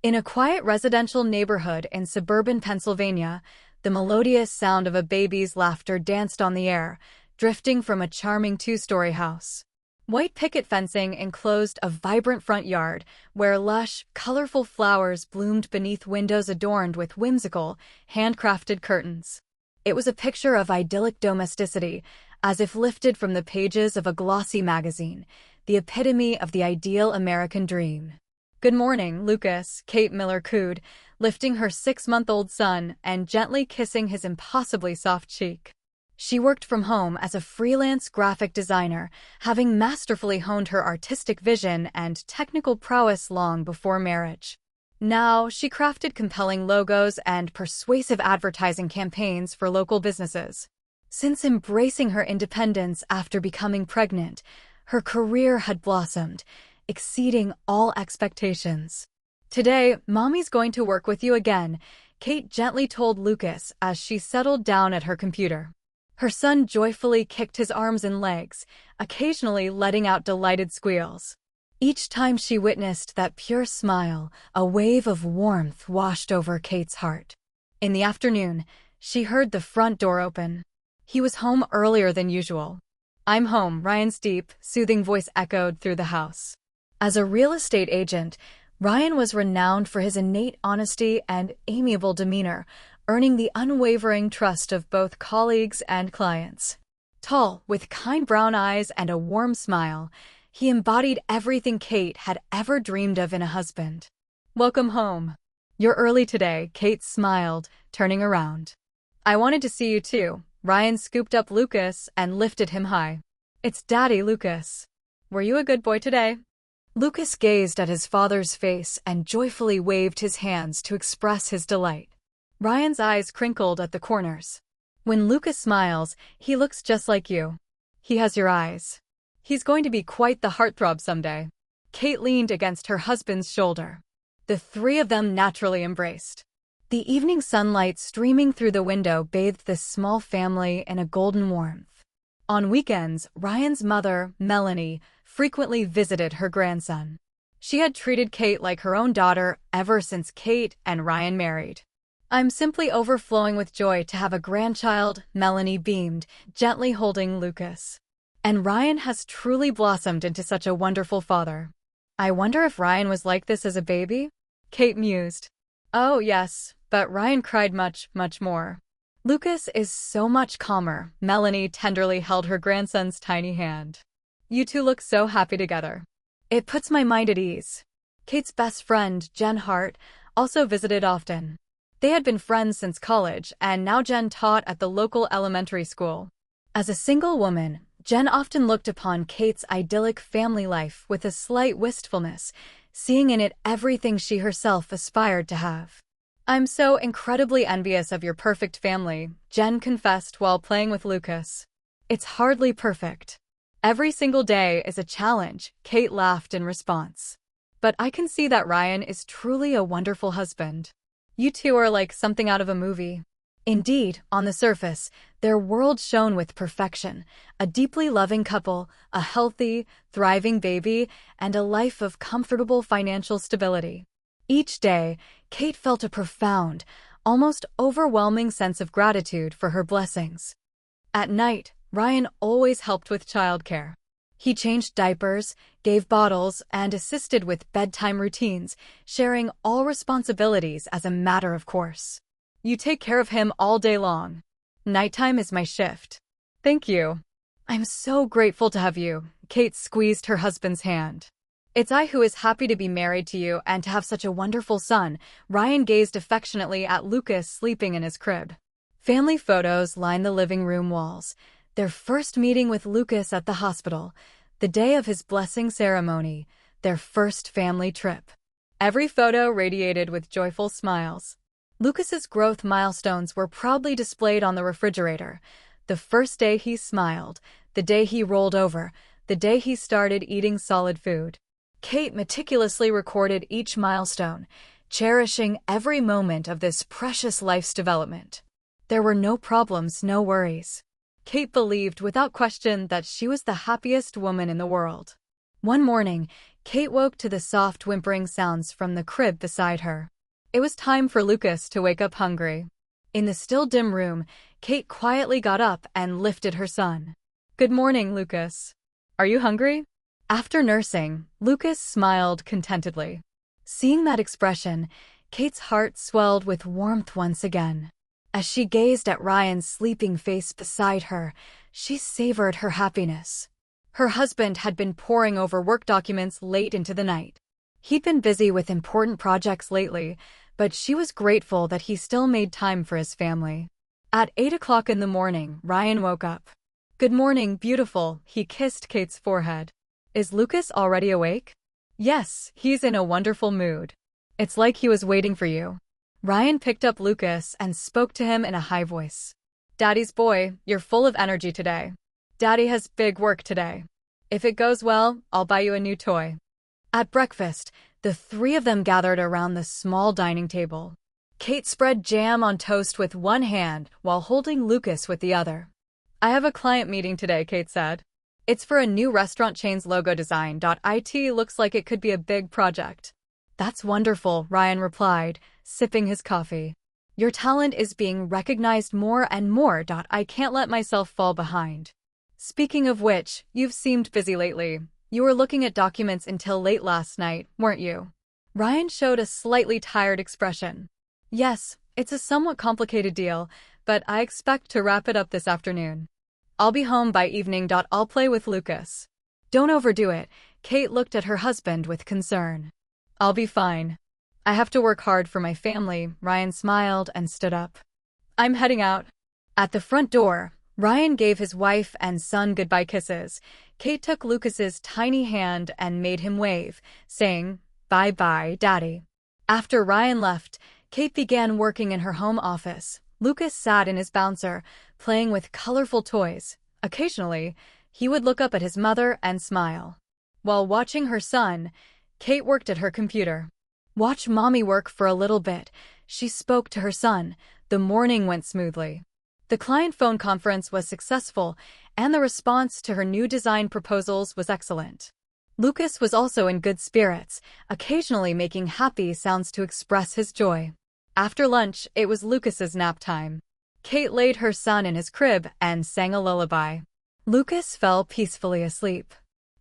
In a quiet residential neighborhood in suburban Pennsylvania, the melodious sound of a baby's laughter danced on the air, drifting from a charming two-story house. White picket fencing enclosed a vibrant front yard, where lush, colorful flowers bloomed beneath windows adorned with whimsical, handcrafted curtains. It was a picture of idyllic domesticity, as if lifted from the pages of a glossy magazine, the epitome of the ideal American dream. "Good morning, Lucas," Kate Miller cooed, lifting her 6-month-old son and gently kissing his impossibly soft cheek. She worked from home as a freelance graphic designer, having masterfully honed her artistic vision and technical prowess long before marriage. Now, she crafted compelling logos and persuasive advertising campaigns for local businesses. Since embracing her independence after becoming pregnant, her career had blossomed, exceeding all expectations. "Today, Mommy's going to work with you again," Kate gently told Lucas as she settled down at her computer. Her son joyfully kicked his arms and legs, occasionally letting out delighted squeals. Each time she witnessed that pure smile, a wave of warmth washed over Kate's heart. In the afternoon, she heard the front door open. He was home earlier than usual. "I'm home," Ryan's deep, soothing voice echoed through the house. As a real estate agent, Ryan was renowned for his innate honesty and amiable demeanor, earning the unwavering trust of both colleagues and clients. Tall, with kind brown eyes and a warm smile, he embodied everything Kate had ever dreamed of in a husband. "Welcome home. You're early today," Kate smiled, turning around. "I wanted to see you too." Ryan scooped up Lucas and lifted him high. "It's Daddy, Lucas. Were you a good boy today?" Lucas gazed at his father's face and joyfully waved his hands to express his delight. Ryan's eyes crinkled at the corners. "When Lucas smiles, he looks just like you. He has your eyes. He's going to be quite the heartthrob someday." Kate leaned against her husband's shoulder. The three of them naturally embraced. The evening sunlight streaming through the window bathed this small family in a golden warmth. On weekends, Ryan's mother, Melanie, frequently visited her grandson. She had treated Kate like her own daughter ever since Kate and Ryan married. "I'm simply overflowing with joy to have a grandchild," Melanie beamed, gently holding Lucas. "And Ryan has truly blossomed into such a wonderful father." "I wonder if Ryan was like this as a baby?" Kate mused. "Oh, yes, but Ryan cried much, much more." "Lucas is so much calmer." Melanie tenderly held her grandson's tiny hand. "You two look so happy together. It puts my mind at ease." Kate's best friend, Jen Hart, also visited often. They had been friends since college, and now Jen taught at the local elementary school. As a single woman, Jen often looked upon Kate's idyllic family life with a slight wistfulness, seeing in it everything she herself aspired to have. "I'm so incredibly envious of your perfect family," Jen confessed while playing with Lucas. "It's hardly perfect. Every single day is a challenge," Kate laughed in response. "But I can see that Ryan is truly a wonderful husband. You two are like something out of a movie." Indeed, on the surface, their world shone with perfection, a deeply loving couple, a healthy, thriving baby, and a life of comfortable financial stability. Each day, Kate felt a profound, almost overwhelming sense of gratitude for her blessings. At night, Ryan always helped with childcare. He changed diapers, gave bottles, and assisted with bedtime routines, sharing all responsibilities as a matter of course. "You take care of him all day long. Nighttime is my shift." "Thank you. I'm so grateful to have you." Kate squeezed her husband's hand. "It's I who is happy to be married to you and to have such a wonderful son." Ryan gazed affectionately at Lucas sleeping in his crib. Family photos lined the living room walls. Their first meeting with Lucas at the hospital, the day of his blessing ceremony, their first family trip. Every photo radiated with joyful smiles. Lucas's growth milestones were proudly displayed on the refrigerator. The first day he smiled, the day he rolled over, the day he started eating solid food. Kate meticulously recorded each milestone, cherishing every moment of this precious life's development. There were no problems, no worries. Kate believed without question that she was the happiest woman in the world. One morning, Kate woke to the soft whimpering sounds from the crib beside her. It was time for Lucas to wake up hungry. In the still dim room, Kate quietly got up and lifted her son. "Good morning, Lucas. Are you hungry?" After nursing, Lucas smiled contentedly. Seeing that expression, Kate's heart swelled with warmth once again. As she gazed at Ryan's sleeping face beside her, she savored her happiness. Her husband had been poring over work documents late into the night. He'd been busy with important projects lately, but she was grateful that he still made time for his family. At 8 o'clock in the morning, Ryan woke up. "Good morning, beautiful," he kissed Kate's forehead. "Is Lucas already awake?" "Yes, he's in a wonderful mood. It's like he was waiting for you." Ryan picked up Lucas and spoke to him in a high voice. "Daddy's boy, you're full of energy today. Daddy has big work today. If it goes well, I'll buy you a new toy." At breakfast, the three of them gathered around the small dining table. Kate spread jam on toast with one hand while holding Lucas with the other. "I have a client meeting today," Kate said. "It's for a new restaurant chain's logo design. It looks like it could be a big project." "That's wonderful," Ryan replied, sipping his coffee. "Your talent is being recognized more and more. I can't let myself fall behind." "Speaking of which, you've seemed busy lately. You were looking at documents until late last night, weren't you?" Ryan showed a slightly tired expression. "Yes, it's a somewhat complicated deal, but I expect to wrap it up this afternoon. I'll be home by evening. I'll play with Lucas." "Don't overdo it." Kate looked at her husband with concern. "I'll be fine. I have to work hard for my family." Ryan smiled and stood up. "I'm heading out." At the front door, Ryan gave his wife and son goodbye kisses. Kate took Lucas's tiny hand and made him wave, saying, "Bye-bye, Daddy." After Ryan left, Kate began working in her home office. Lucas sat in his bouncer, playing with colorful toys. Occasionally, he would look up at his mother and smile. While watching her son, Kate worked at her computer. "Watch Mommy work for a little bit," she spoke to her son. The morning went smoothly. The client phone conference was successful, and the response to her new design proposals was excellent. Lucas was also in good spirits, occasionally making happy sounds to express his joy. After lunch, it was Lucas's nap time. Kate laid her son in his crib and sang a lullaby. Lucas fell peacefully asleep.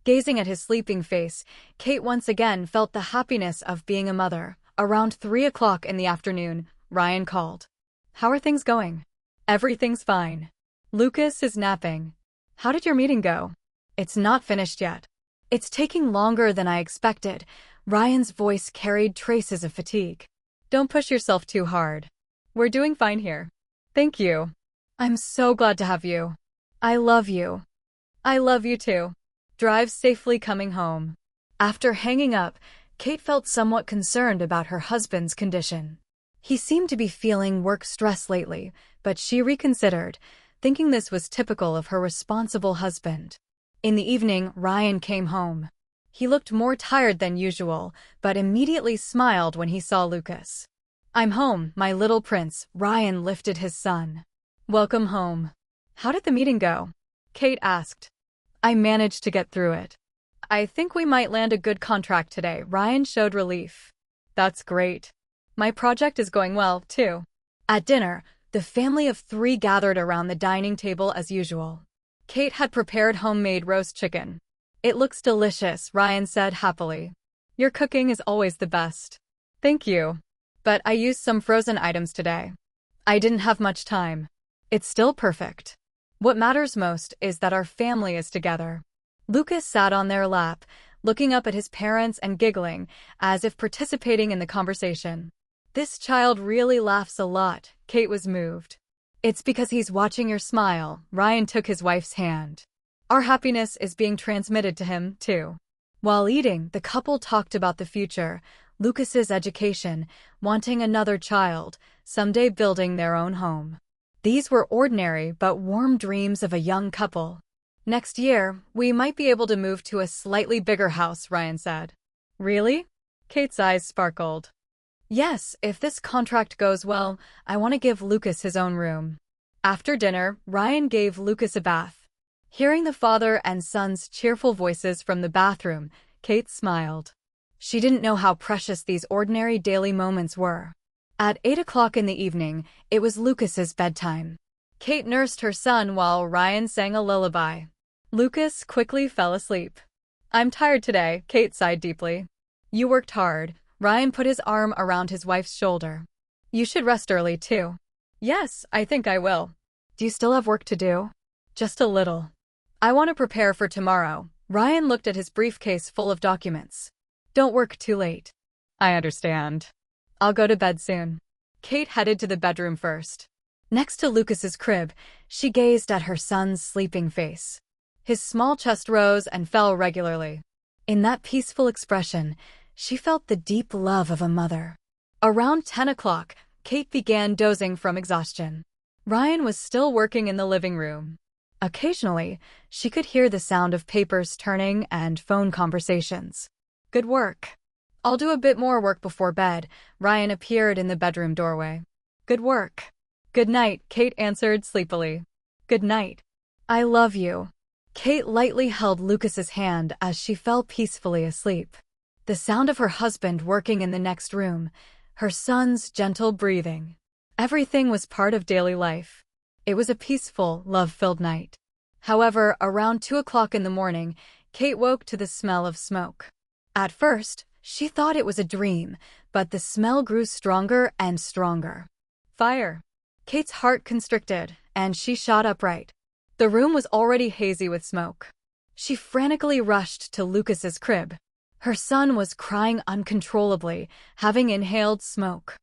Gazing at his sleeping face, Kate once again felt the happiness of being a mother. Around 3 o'clock in the afternoon, Ryan called. "How are things going?" "Everything's fine. Lucas is napping." "How did your meeting go?" "It's not finished yet." "It's taking longer than I expected." Ryan's voice carried traces of fatigue. "Don't push yourself too hard. We're doing fine here." "Thank you. I'm so glad to have you. I love you." "I love you too. Drive safely coming home." After hanging up, Kate felt somewhat concerned about her husband's condition. He seemed to be feeling work stress lately, but she reconsidered, thinking this was typical of her responsible husband. In the evening, Ryan came home. He looked more tired than usual, but immediately smiled when he saw Lucas. "I'm home, my little prince." Ryan lifted his son. "Welcome home." "How did the meeting go?" Kate asked. "I managed to get through it. I think we might land a good contract today." Ryan showed relief. "That's great. My project is going well, too." At dinner, the family of three gathered around the dining table as usual. Kate had prepared homemade roast chicken. "It looks delicious," Ryan said happily. "Your cooking is always the best." "Thank you. But I used some frozen items today. I didn't have much time." "It's still perfect. What matters most is that our family is together." Lucas sat on their lap, looking up at his parents and giggling, as if participating in the conversation. "This child really laughs a lot." Kate was moved. "It's because he's watching your smile." Ryan took his wife's hand. "Our happiness is being transmitted to him, too." While eating, the couple talked about the future, Lucas's education, wanting another child, someday building their own home. These were ordinary but warm dreams of a young couple. "Next year, we might be able to move to a slightly bigger house," Ryan said. "Really?" Kate's eyes sparkled. "Yes, if this contract goes well, I want to give Lucas his own room." After dinner, Ryan gave Lucas a bath. Hearing the father and son's cheerful voices from the bathroom, Kate smiled. She didn't know how precious these ordinary daily moments were. At 8 o'clock in the evening, it was Lucas's bedtime. Kate nursed her son while Ryan sang a lullaby. Lucas quickly fell asleep. "I'm tired today," Kate sighed deeply. "You worked hard." Ryan put his arm around his wife's shoulder. "You should rest early, too." "Yes, I think I will." "Do you still have work to do?" "Just a little. I want to prepare for tomorrow." Ryan looked at his briefcase full of documents. "Don't work too late." "I understand. I'll go to bed soon." Kate headed to the bedroom first. Next to Lucas's crib, she gazed at her son's sleeping face. His small chest rose and fell regularly. In that peaceful expression, she felt the deep love of a mother. Around 10 o'clock, Kate began dozing from exhaustion. Ryan was still working in the living room. Occasionally, she could hear the sound of papers turning and phone conversations. "Good work. I'll do a bit more work before bed." Ryan appeared in the bedroom doorway. "Good work." "Good night," Kate answered sleepily. "Good night. I love you." Kate lightly held Lucas's hand as she fell peacefully asleep. The sound of her husband working in the next room, her son's gentle breathing. Everything was part of daily life. It was a peaceful, love-filled night. However, around 2 o'clock in the morning, Kate woke to the smell of smoke. At first, she thought it was a dream, but the smell grew stronger and stronger. Fire! Kate's heart constricted, and she shot upright. The room was already hazy with smoke. She frantically rushed to Lucas's crib. Her son was crying uncontrollably, having inhaled smoke.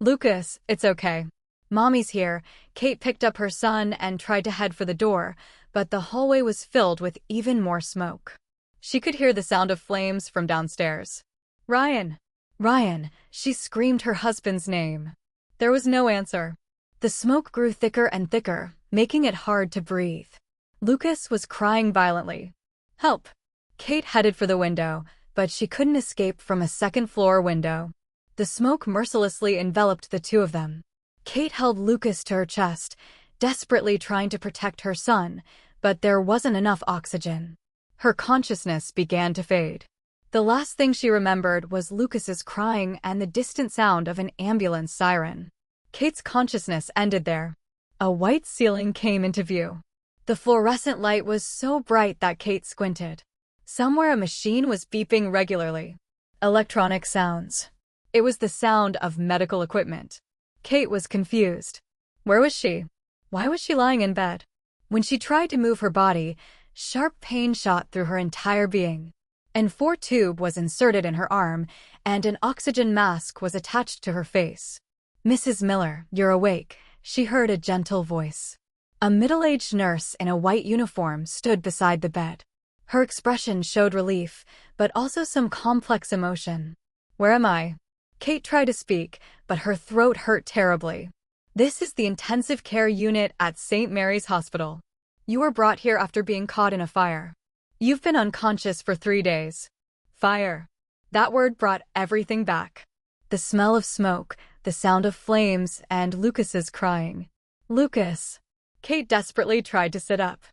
"Lucas, it's okay. Mommy's here." Kate picked up her son and tried to head for the door, but the hallway was filled with even more smoke. She could hear the sound of flames from downstairs. "Ryan! Ryan!" She screamed her husband's name. There was no answer. The smoke grew thicker and thicker, making it hard to breathe. Lucas was crying violently. "Help!" Kate headed for the window, but she couldn't escape from a second-floor window. The smoke mercilessly enveloped the two of them. Kate held Lucas to her chest, desperately trying to protect her son, but there wasn't enough oxygen. Her consciousness began to fade. The last thing she remembered was Lucas's crying and the distant sound of an ambulance siren. Kate's consciousness ended there. A white ceiling came into view. The fluorescent light was so bright that Kate squinted. Somewhere a machine was beeping regularly. Electronic sounds. It was the sound of medical equipment. Kate was confused. Where was she? Why was she lying in bed? When she tried to move her body, sharp pain shot through her entire being. An IV tube was inserted in her arm, and an oxygen mask was attached to her face. "Mrs. Miller, you're awake," she heard a gentle voice. A middle-aged nurse in a white uniform stood beside the bed. Her expression showed relief, but also some complex emotion. "Where am I?" Kate tried to speak, but her throat hurt terribly. "This is the intensive care unit at St. Mary's Hospital. You were brought here after being caught in a fire. You've been unconscious for 3 days." Fire. That word brought everything back. The smell of smoke, the sound of flames, and Lucas's crying. "Lucas." Kate desperately tried to sit up.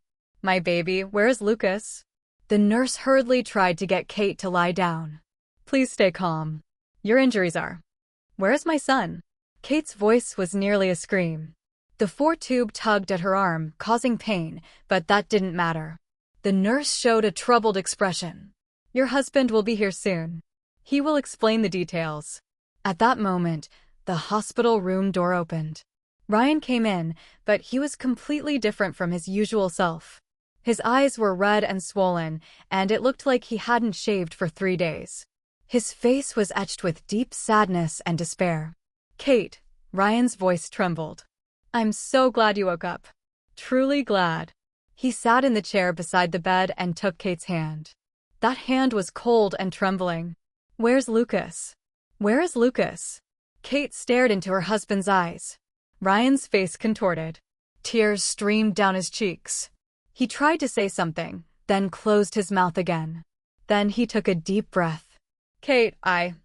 "My baby, where is Lucas?" The nurse hurriedly tried to get Kate to lie down. "Please stay calm. Your injuries are." "Where is my son?" Kate's voice was nearly a scream. The IV tube tugged at her arm, causing pain, but that didn't matter. The nurse showed a troubled expression. "Your husband will be here soon. He will explain the details." At that moment, the hospital room door opened. Ryan came in, but he was completely different from his usual self. His eyes were red and swollen, and it looked like he hadn't shaved for 3 days. His face was etched with deep sadness and despair. "Kate," Ryan's voice trembled. "I'm so glad you woke up. Truly glad." He sat in the chair beside the bed and took Kate's hand. That hand was cold and trembling. "Where's Lucas? Where is Lucas?" Kate stared into her husband's eyes. Ryan's face contorted. Tears streamed down his cheeks. He tried to say something, then closed his mouth again. Then he took a deep breath. "Kate, I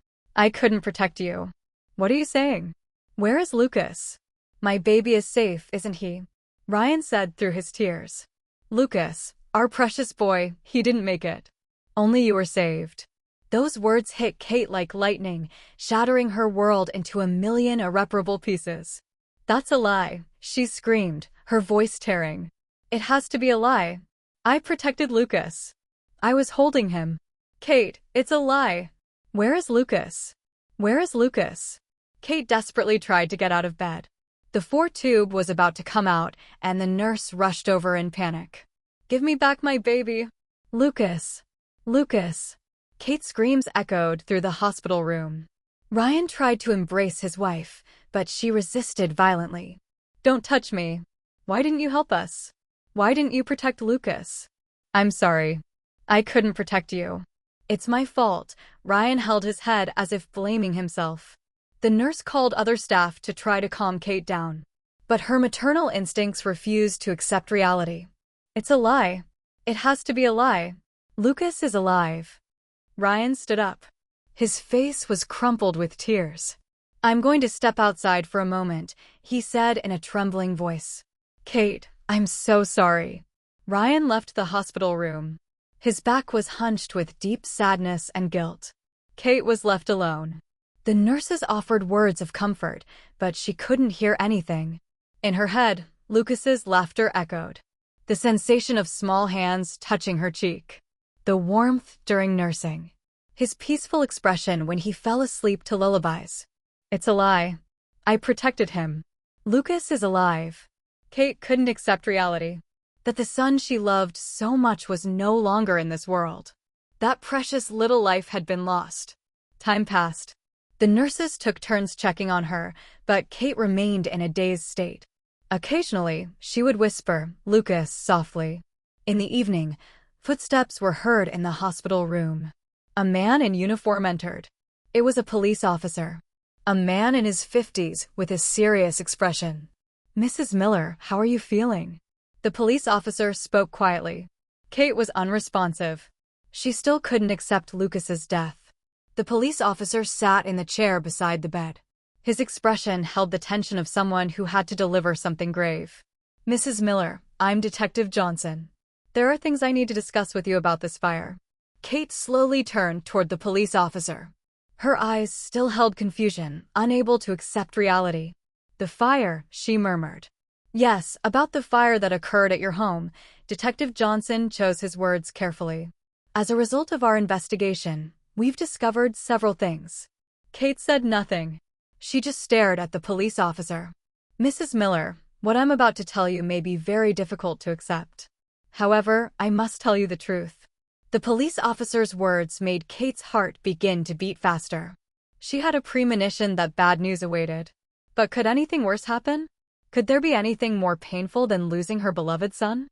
couldn't protect you." "What are you saying? Where is Lucas?" "My baby is safe, isn't he?" Ryan said through his tears. "Lucas, our precious boy, he didn't make it." Only you were saved. Those words hit Kate like lightning, shattering her world into a million irreparable pieces. That's a lie, she screamed, her voice tearing. It has to be a lie. I protected Lucas. I was holding him. Kate, it's a lie. Where is Lucas? Where is Lucas? Kate desperately tried to get out of bed. The 4-tube was about to come out, and the nurse rushed over in panic. Give me back my baby. Lucas. Lucas. Kate's screams echoed through the hospital room. Ryan tried to embrace his wife, but she resisted violently. Don't touch me. Why didn't you help us? Why didn't you protect Lucas? I'm sorry. I couldn't protect you. It's my fault. Ryan held his head as if blaming himself. The nurse called other staff to try to calm Kate down. But her maternal instincts refused to accept reality. It's a lie. It has to be a lie. Lucas is alive. Ryan stood up. His face was crumpled with tears. I'm going to step outside for a moment, he said in a trembling voice. Kate, I'm so sorry. Ryan left the hospital room. His back was hunched with deep sadness and guilt. Kate was left alone. The nurses offered words of comfort, but she couldn't hear anything. In her head, Lucas's laughter echoed. The sensation of small hands touching her cheek. The warmth during nursing. His peaceful expression when he fell asleep to lullabies. It's a lie. I protected him. Lucas is alive. Kate couldn't accept reality. That the son she loved so much was no longer in this world. That precious little life had been lost. Time passed. The nurses took turns checking on her, but Kate remained in a dazed state. Occasionally, she would whisper, Lucas, softly. In the evening, footsteps were heard in the hospital room. A man in uniform entered. It was a police officer. A man in his 50s with a serious expression. Mrs. Miller, how are you feeling? The police officer spoke quietly. Kate was unresponsive. She still couldn't accept Lucas's death. The police officer sat in the chair beside the bed. His expression held the tension of someone who had to deliver something grave. Mrs. Miller, I'm Detective Johnson. There are things I need to discuss with you about this fire. Kate slowly turned toward the police officer. Her eyes still held confusion, unable to accept reality. The fire, she murmured. Yes, about the fire that occurred at your home. Detective Johnson chose his words carefully. As a result of our investigation, we've discovered several things. Kate said nothing. She just stared at the police officer. Mrs. Miller, what I'm about to tell you may be very difficult to accept. However, I must tell you the truth. The police officer's words made Kate's heart begin to beat faster. She had a premonition that bad news awaited. But could anything worse happen? Could there be anything more painful than losing her beloved son?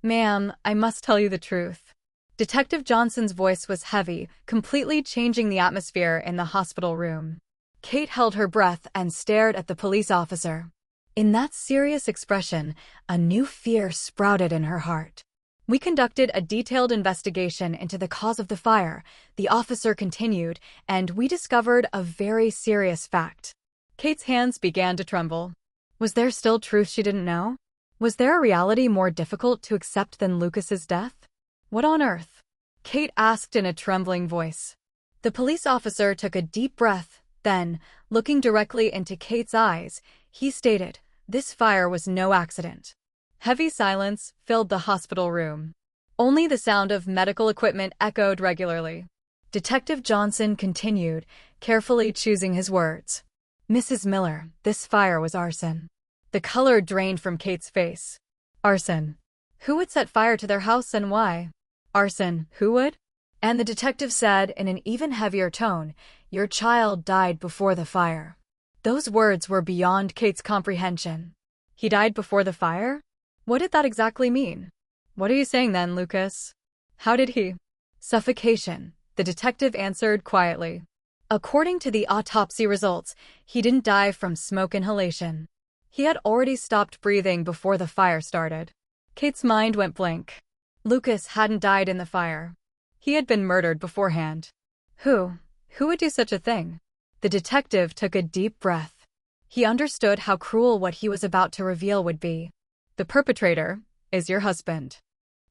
Ma'am, I must tell you the truth. Detective Johnson's voice was heavy, completely changing the atmosphere in the hospital room. Kate held her breath and stared at the police officer. In that serious expression, a new fear sprouted in her heart. We conducted a detailed investigation into the cause of the fire, the officer continued, and we discovered a very serious fact. Kate's hands began to tremble. Was there still truth she didn't know? Was there a reality more difficult to accept than Lucas's death? What on earth? Kate asked in a trembling voice. The police officer took a deep breath, then, looking directly into Kate's eyes, he stated, this fire was no accident. Heavy silence filled the hospital room. Only the sound of medical equipment echoed regularly. Detective Johnson continued, carefully choosing his words. Mrs. Miller, this fire was arson. The color drained from Kate's face. Arson. Who would set fire to their house and why? Arson, who would? And the detective said in an even heavier tone, your child died before the fire. Those words were beyond Kate's comprehension. He died before the fire? What did that exactly mean? What are you saying then, Lucas? How did he? Suffocation, the detective answered quietly. According to the autopsy results, he didn't die from smoke inhalation. He had already stopped breathing before the fire started. Kate's mind went blank. Lucas hadn't died in the fire. He had been murdered beforehand. Who would do such a thing? The detective took a deep breath. He understood how cruel what he was about to reveal would be. The perpetrator is your husband.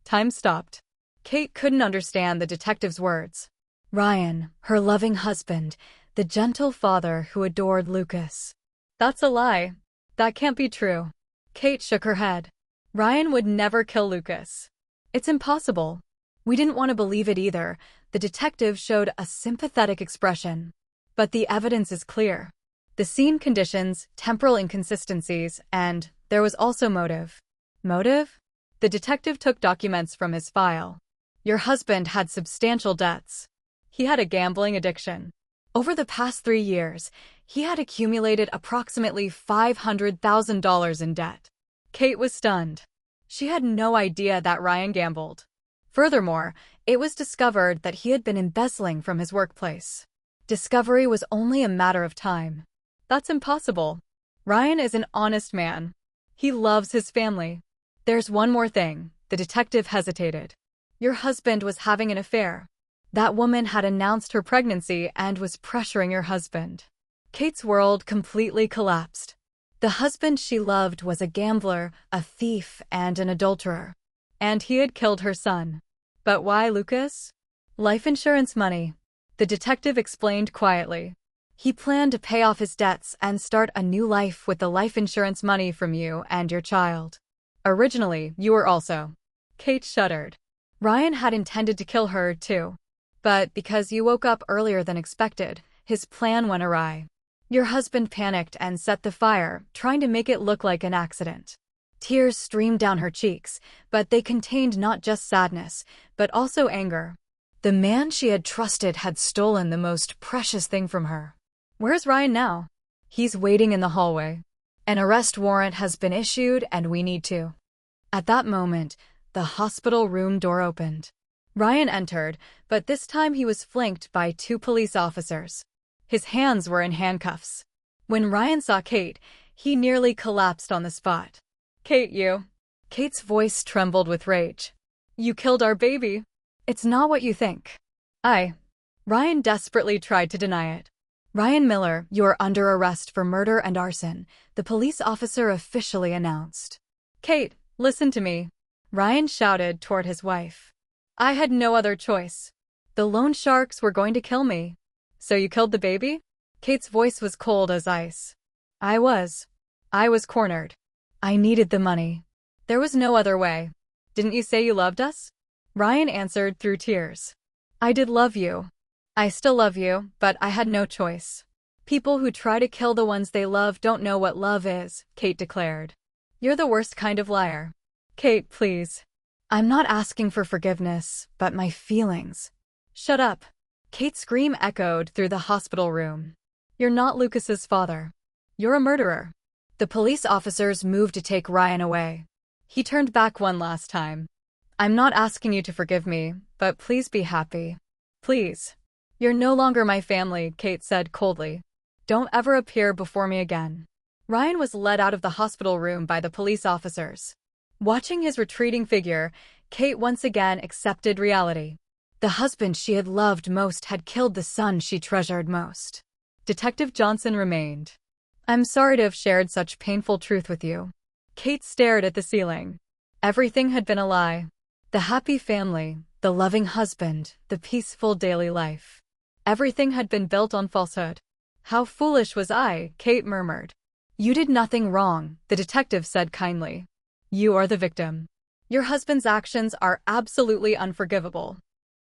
Time stopped. Kate couldn't understand the detective's words. Ryan, her loving husband, the gentle father who adored Lucas. That's a lie. That can't be true. Kate shook her head. Ryan would never kill Lucas. It's impossible. We didn't want to believe it either. The detective showed a sympathetic expression. But the evidence is clear. The scene conditions, temporal inconsistencies, and there was also motive. Motive? The detective took documents from his file. Your husband had substantial debts. He had a gambling addiction. Over the past 3 years, he had accumulated approximately $500,000 in debt. Kate was stunned. She had no idea that Ryan gambled. Furthermore, it was discovered that he had been embezzling from his workplace. Discovery was only a matter of time. That's impossible. Ryan is an honest man. He loves his family. There's one more thing. The detective hesitated. Your husband was having an affair. That woman had announced her pregnancy and was pressuring your husband. Kate's world completely collapsed. The husband she loved was a gambler, a thief, and an adulterer. And he had killed her son. But why Lucas? Life insurance money. The detective explained quietly. He planned to pay off his debts and start a new life with the life insurance money from you and your child. Originally, you were also. Kate shuddered. Ryan had intended to kill her, too. But because you woke up earlier than expected, his plan went awry. Your husband panicked and set the fire, trying to make it look like an accident. Tears streamed down her cheeks, but they contained not just sadness, but also anger. The man she had trusted had stolen the most precious thing from her. Where's Ryan now? He's waiting in the hallway. An arrest warrant has been issued and we need to. At that moment, the hospital room door opened. Ryan entered, but this time he was flanked by 2 police officers. His hands were in handcuffs. When Ryan saw Kate, he nearly collapsed on the spot. Kate, you. Kate's voice trembled with rage. You killed our baby. It's not what you think. Ryan desperately tried to deny it. Ryan Miller, you are under arrest for murder and arson, the police officer officially announced. Kate, listen to me. Ryan shouted toward his wife. I had no other choice. The loan sharks were going to kill me. So you killed the baby? Kate's voice was cold as ice. I was cornered. I needed the money. There was no other way. Didn't you say you loved us? Ryan answered through tears. I did love you. I still love you, but I had no choice. People who try to kill the ones they love don't know what love is, Kate declared. You're the worst kind of liar. Kate, please. I'm not asking for forgiveness, but my feelings. Shut up. Kate's scream echoed through the hospital room. You're not Lucas's father. You're a murderer. The police officers moved to take Ryan away. He turned back one last time. I'm not asking you to forgive me, but please be happy. Please. You're no longer my family, Kate said coldly. Don't ever appear before me again. Ryan was led out of the hospital room by the police officers. Watching his retreating figure, Kate once again accepted reality. The husband she had loved most had killed the son she treasured most. Detective Johnson remained. I'm sorry to have shared such painful truth with you. Kate stared at the ceiling. Everything had been a lie. The happy family, the loving husband, the peaceful daily life. Everything had been built on falsehood. How foolish was I, Kate murmured. You did nothing wrong, the detective said kindly. You are the victim. Your husband's actions are absolutely unforgivable.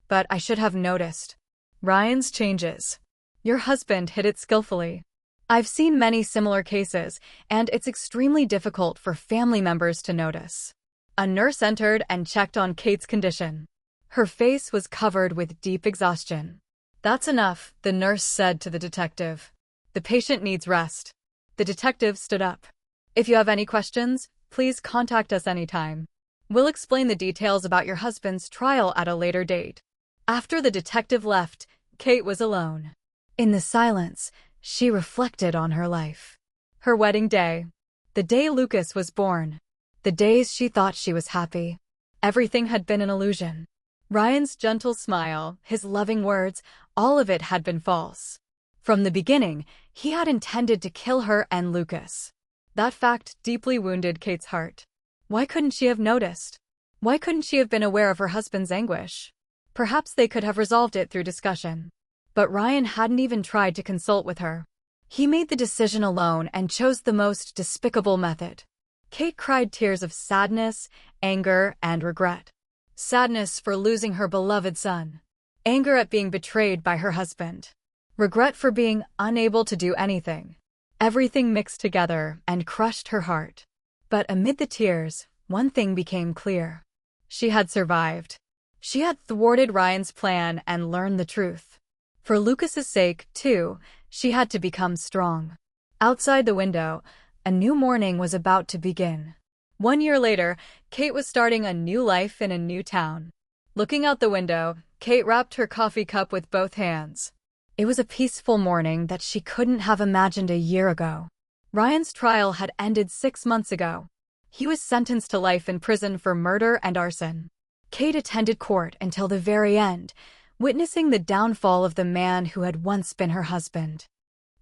But I should have noticed. Ryan's changes. Your husband hid it skillfully. I've seen many similar cases, and it's extremely difficult for family members to notice. A nurse entered and checked on Kate's condition. Her face was covered with deep exhaustion. That's enough, the nurse said to the detective. The patient needs rest. The detective stood up. If you have any questions, please contact us anytime. We'll explain the details about your husband's trial at a later date. After the detective left, Kate was alone. In the silence, she reflected on her life. Her wedding day. The day Lucas was born. The days she thought she was happy. Everything had been an illusion. Ryan's gentle smile, his loving words, all of it had been false. From the beginning, he had intended to kill her and Lucas. That fact deeply wounded Kate's heart. Why couldn't she have noticed? Why couldn't she have been aware of her husband's anguish? Perhaps they could have resolved it through discussion. But Ryan hadn't even tried to consult with her. He made the decision alone and chose the most despicable method. Kate cried tears of sadness, anger, and regret. Sadness for losing her beloved son. Anger at being betrayed by her husband. Regret for being unable to do anything. Everything mixed together and crushed her heart. But amid the tears, one thing became clear. She had survived. She had thwarted Ryan's plan and learned the truth. For Lucas's sake, too, she had to become strong. Outside the window, a new morning was about to begin. 1 year later, Kate was starting a new life in a new town. Looking out the window, Kate wrapped her coffee cup with both hands. It was a peaceful morning that she couldn't have imagined a year ago. Ryan's trial had ended 6 months ago. He was sentenced to life in prison for murder and arson. Kate attended court until the very end, witnessing the downfall of the man who had once been her husband.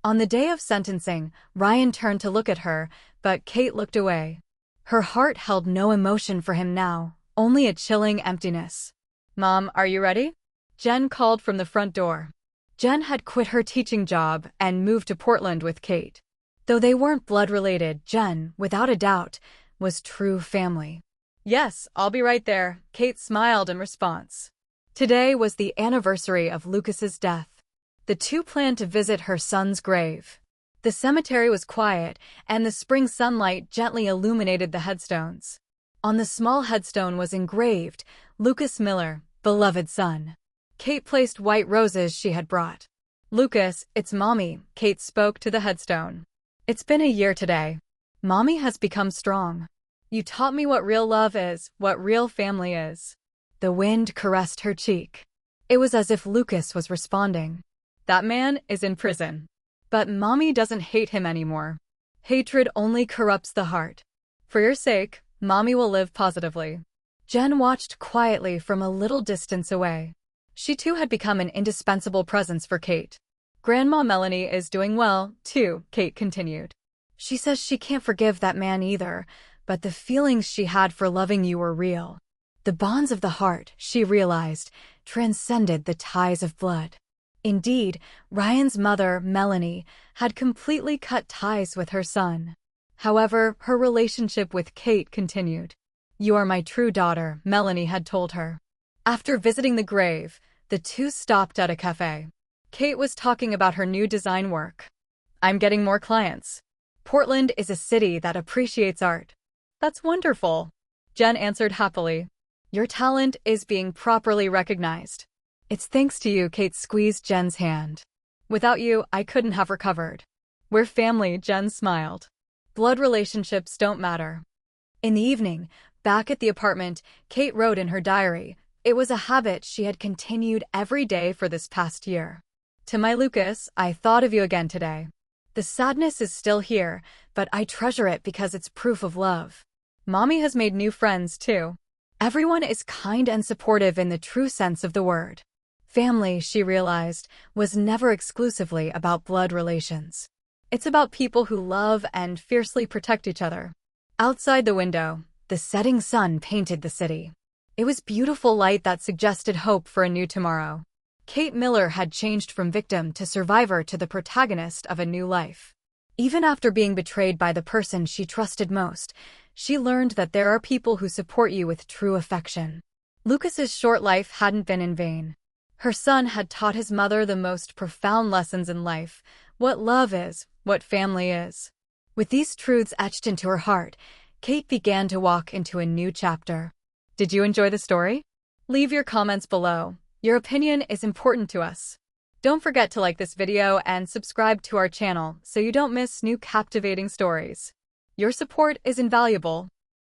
On the day of sentencing, Ryan turned to look at her, but Kate looked away. Her heart held no emotion for him now, only a chilling emptiness. "Mom, are you ready?" Jen called from the front door. Jen had quit her teaching job and moved to Portland with Kate. Though they weren't blood-related, Jen, without a doubt, was true family. "Yes, I'll be right there," Kate smiled in response. Today was the anniversary of Lucas's death. The two planned to visit her son's grave. The cemetery was quiet, and the spring sunlight gently illuminated the headstones. On the small headstone was engraved, "Lucas Miller, beloved son." Kate placed white roses she had brought. "Lucas, it's Mommy," Kate spoke to the headstone. "It's been a year today. Mommy has become strong. You taught me what real love is, what real family is." The wind caressed her cheek. It was as if Lucas was responding. "That man is in prison. But Mommy doesn't hate him anymore. Hatred only corrupts the heart. For your sake, Mommy will live positively." Jen watched quietly from a little distance away. She too had become an indispensable presence for Kate. "Grandma Melanie is doing well, too," Kate continued. "She says she can't forgive that man either, but the feelings she had for loving you were real. The bonds of the heart," she realized, transcended the ties of blood. Indeed, Ryan's mother, Melanie, had completely cut ties with her son. However, her relationship with Kate continued. "You are my true daughter," Melanie had told her. After visiting the grave, the two stopped at a cafe. Kate was talking about her new design work. "I'm getting more clients. Portland is a city that appreciates art." "That's wonderful," Jen answered happily. "Your talent is being properly recognized." "It's thanks to you," Kate squeezed Jen's hand. "Without you, I couldn't have recovered." "We're family," Jen smiled. "Blood relationships don't matter." In the evening, back at the apartment, Kate wrote in her diary. It was a habit she had continued every day for this past year. "To my Lucas, I thought of you again today. The sadness is still here, but I treasure it because it's proof of love. Mommy has made new friends, too. Everyone is kind and supportive in the true sense of the word." Family, she realized, was never exclusively about blood relations. It's about people who love and fiercely protect each other. Outside the window, the setting sun painted the city. It was beautiful light that suggested hope for a new tomorrow. Kate Miller had changed from victim to survivor to the protagonist of a new life. Even after being betrayed by the person she trusted most, she learned that there are people who support you with true affection. Lucas's short life hadn't been in vain. Her son had taught his mother the most profound lessons in life, what love is, what family is. With these truths etched into her heart, Kate began to walk into a new chapter. Did you enjoy the story? Leave your comments below. Your opinion is important to us. Don't forget to like this video and subscribe to our channel so you don't miss new captivating stories. Your support is invaluable.